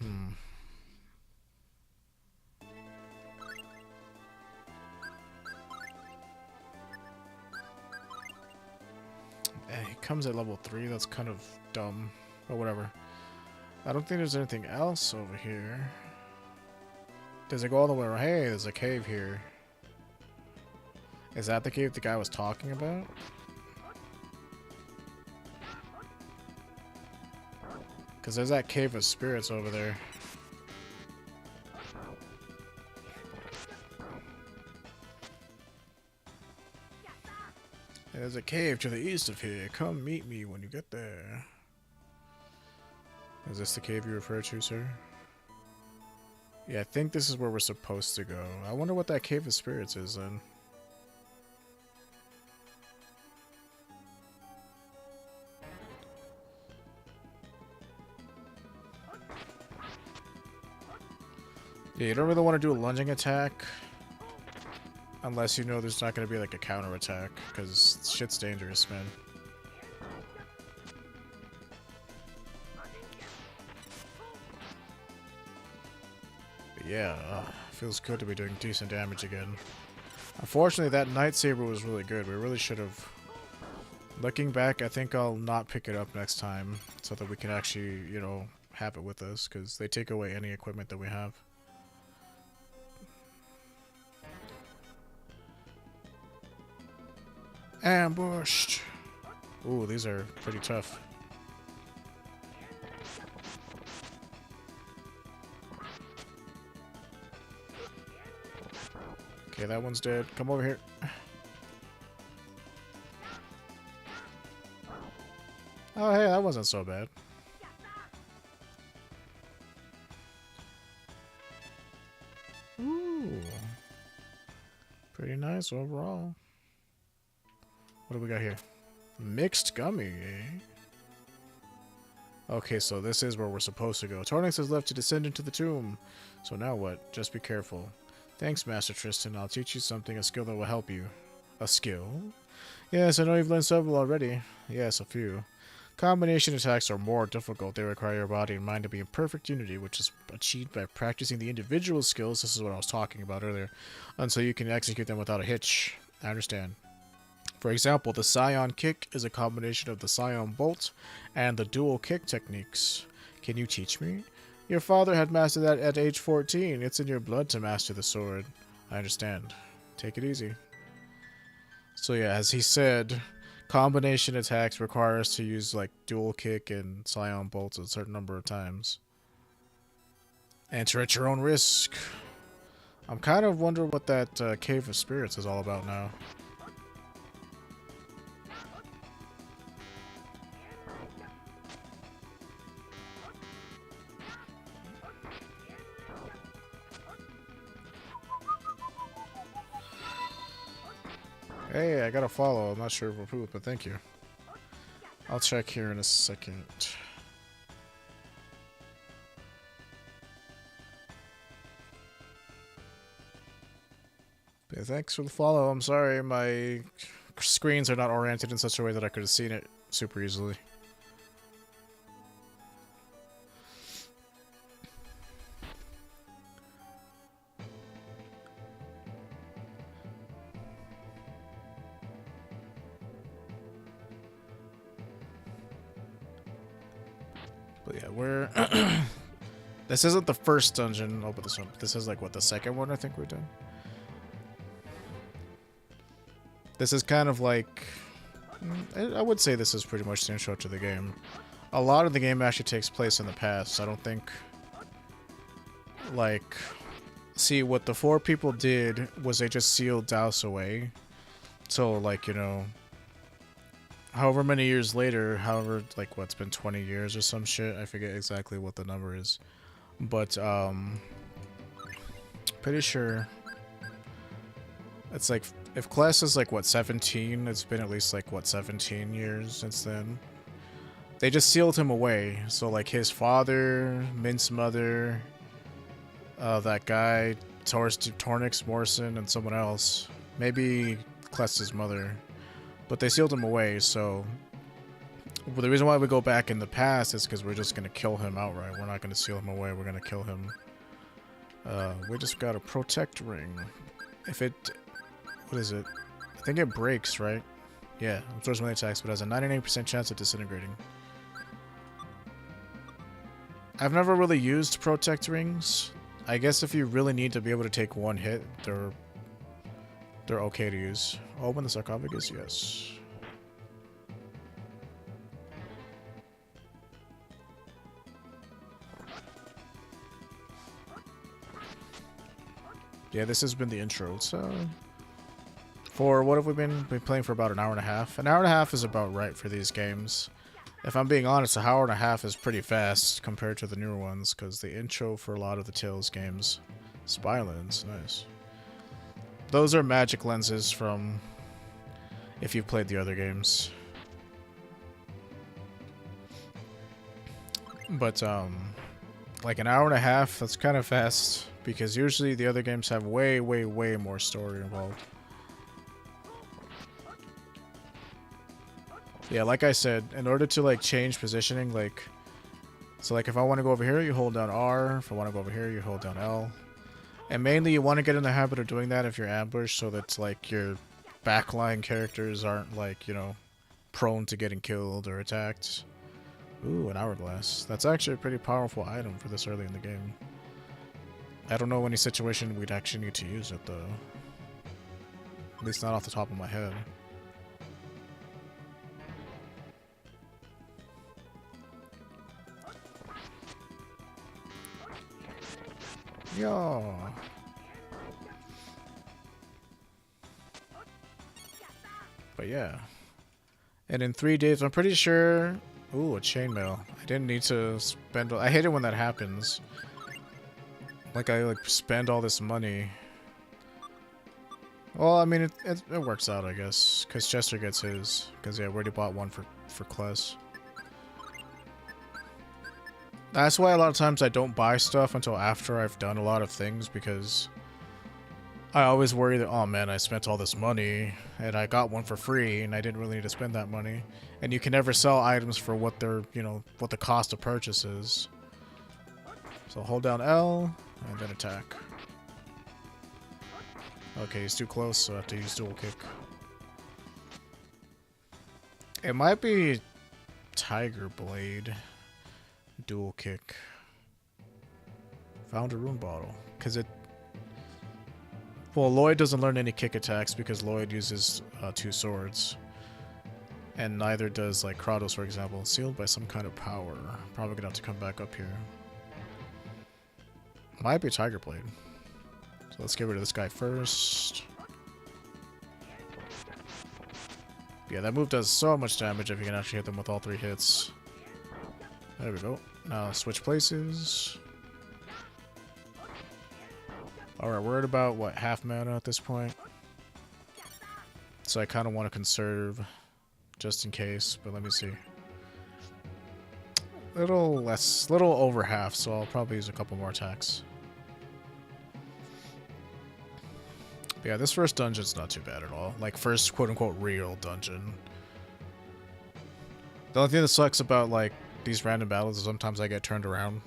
He comes at level 3, that's kind of dumb. But whatever. I don't think there's anything else over here. Does it go all the way around? Hey, there's a cave here. Is that the cave the guy was talking about? Because there's that cave of spirits over there. There's a cave to the east of here. Come meet me when you get there. Is this the cave you refer to, sir? Yeah, I think this is where we're supposed to go. I wonder what that cave of spirits is then. Yeah, you don't really want to do a lunging attack unless you know there's not going to be like a counter attack, because shit's dangerous, man. But yeah, feels good to be doing decent damage again. Unfortunately, that Night Saber was really good. We really should have. Looking back, I think I'll not pick it up next time so that we can actually, you know, have it with us, because they take away any equipment that we have. Ambushed! Ooh, these are pretty tough. Okay, that one's dead. Come over here. Oh, hey, that wasn't so bad. Ooh. Pretty nice overall. What do we got here? Mixed gummy, eh? Okay, so this is where we're supposed to go. Tornix is left to descend into the tomb. So now what? Just be careful. Thanks, Master Tristan. I'll teach you something, a skill that will help you. A skill? Yes, I know you've learned several already. Yes, a few. Combination attacks are more difficult. They require your body and mind to be in perfect unity, which is achieved by practicing the individual skills. This is what I was talking about earlier. Until you can execute them without a hitch. I understand. For example, the Scion Kick is a combination of the Scion Bolt and the dual kick techniques. Can you teach me? Your father had mastered that at age 14. It's in your blood to master the sword. I understand. Take it easy. So yeah, as he said, combination attacks require us to use like dual kick and Scion Bolts a certain number of times. Enter at your own risk. I'm kind of wondering what that Cave of Spirits is all about now. Hey, I got a follow. I'm not sure for who, but thank you. I'll check here in a second. But thanks for the follow. I'm sorry, my screens are not oriented in such a way that I could have seen it super easily. But yeah, we're... This isn't the first dungeon. Oh, but this one. This is like, what, the second one I think we've done? This is kind of like... I would say this is pretty much the intro to the game. A lot of the game actually takes place in the past. I don't think... Like... See, what the four people did was they just sealed Dhaos away. So, like, you know... However many years later, however, like, what's been 20 years or some shit, I forget exactly what the number is. But, pretty sure it's like, if class is like, what, 17, it's been at least like, what, 17 years since then. They just sealed him away, so like his father, Mint's mother, that guy, Tornix Morrison, and someone else. Maybe Kless's mother. But they sealed him away, so But the reason why we go back in the past is because we're just going to kill him outright. We're not going to seal him away. We're going to kill him. We just got a protect ring. If it... What is it? I think it breaks, right? Yeah, absorbs melee attacks, but has a 99% chance of disintegrating. I've never really used protect rings. I guess if you really need to be able to take one hit, they're okay to use. Open the sarcophagus, yes. Yeah, this has been the intro. So, for what have we been playing for about an hour and a half? An hour and a half is about right for these games. If I'm being honest, an hour and a half is pretty fast compared to the newer ones, because the intro for a lot of the Tales games, Spy Lens, nice. Those are magic lenses from if you've played the other games. But like an hour and a half, that's kind of fast. Because usually the other games have way, way, way more story involved. Yeah, like I said, in order to like change positioning, like... So like if I want to go over here, you hold down R. If I want to go over here, you hold down L. And mainly you want to get in the habit of doing that if you're ambushed, so that like your backline characters aren't like, you know, prone to getting killed or attacked. Ooh, an hourglass. That's actually a pretty powerful item for this early in the game. I don't know any situation we'd actually need to use it, though. At least not off the top of my head. Yo. But yeah. And in 3 days, I'm pretty sure... Ooh, a chainmail. I didn't need to spend... I hate it when that happens. Like, I, like, spend all this money. Well, I mean, it works out, I guess. Because Chester gets his. Because, yeah, we already bought one for Kless. That's why a lot of times I don't buy stuff until after I've done a lot of things. Because I always worry that, oh, man, I spent all this money. And I got one for free. And I didn't really need to spend that money. And you can never sell items for what they're, you know, what the cost of purchase is. So hold down L. And then attack. Okay, he's too close, so I have to use dual kick. It might be Tiger Blade. Dual kick. Found a rune bottle. Because it... Well, Lloyd doesn't learn any kick attacks because Lloyd uses 2 swords. And neither does, like, Kratos, for example. Sealed by some kind of power. Probably gonna have to come back up here. Might be Tiger Blade. So let's get rid of this guy first. Yeah, that move does so much damage if you can actually hit them with all 3 hits. There we go. Now switch places. Alright, we're at about, what, half mana at this point? So I kind of want to conserve just in case, but let me see. Little over half, so I'll probably use a couple more attacks. But yeah, this first dungeon's not too bad at all. Like, first quote-unquote real dungeon. The only thing that sucks about, like, these random battles is sometimes I get turned around.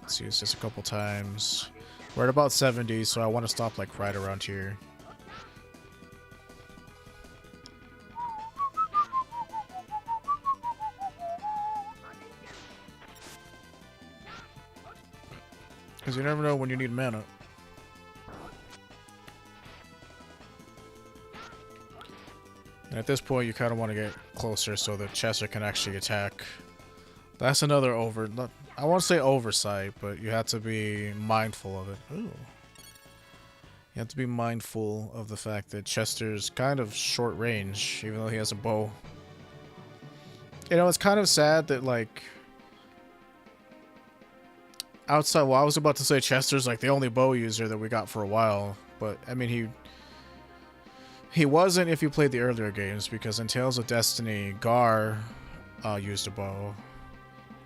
Let's use this a couple times. We're at about 70, so I want to stop, like, right around here. Because you never know when you need mana. And at this point, you kind of want to get closer so that Chester can actually attack. That's another I won't say oversight, but you have to be mindful of it. Ooh. You have to be mindful of the fact that Chester's kind of short range, even though he has a bow. You know, it's kind of sad that, like... Outside, well, I was about to say Chester's like the only bow user that we got for a while, but I mean he wasn't if you played the earlier games, because in Tales of Destiny, Gar used a bow,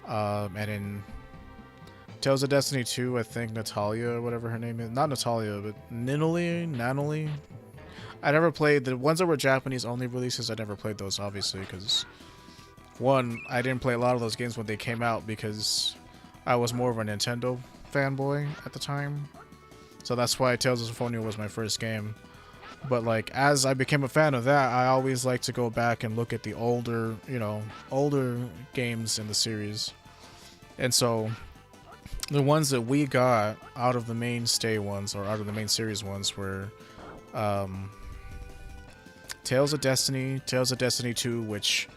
and in Tales of Destiny 2, I think Natalia or whatever her name is, not Natalia, but Nanoli. I never played the ones that were Japanese only releases. I never played those, obviously, because one, I didn't play a lot of those games when they came out because I was more of a Nintendo fanboy at the time. So that's why Tales of Symphonia was my first game. But like, as I became a fan of that, I always like to go back and look at the older, older games in the series. And so the ones that we got out of the mainstay ones, or out of the main series ones, were Tales of Destiny, Tales of Destiny 2, which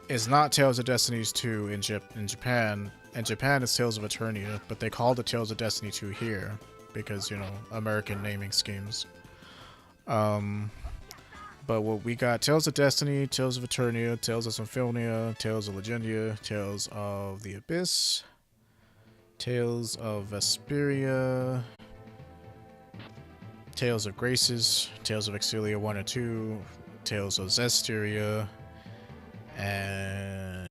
is not Tales of Destiny 2 in Japan. In Japan, it's Tales of Eternia, but they called it Tales of Destiny 2 here because, American naming schemes. But what we got: Tales of Destiny, Tales of Eternia, Tales of Symphonia, Tales of Legendia, Tales of the Abyss, Tales of Vesperia, Tales of Graces, Tales of Exilia 1 and 2, Tales of Zestiria, and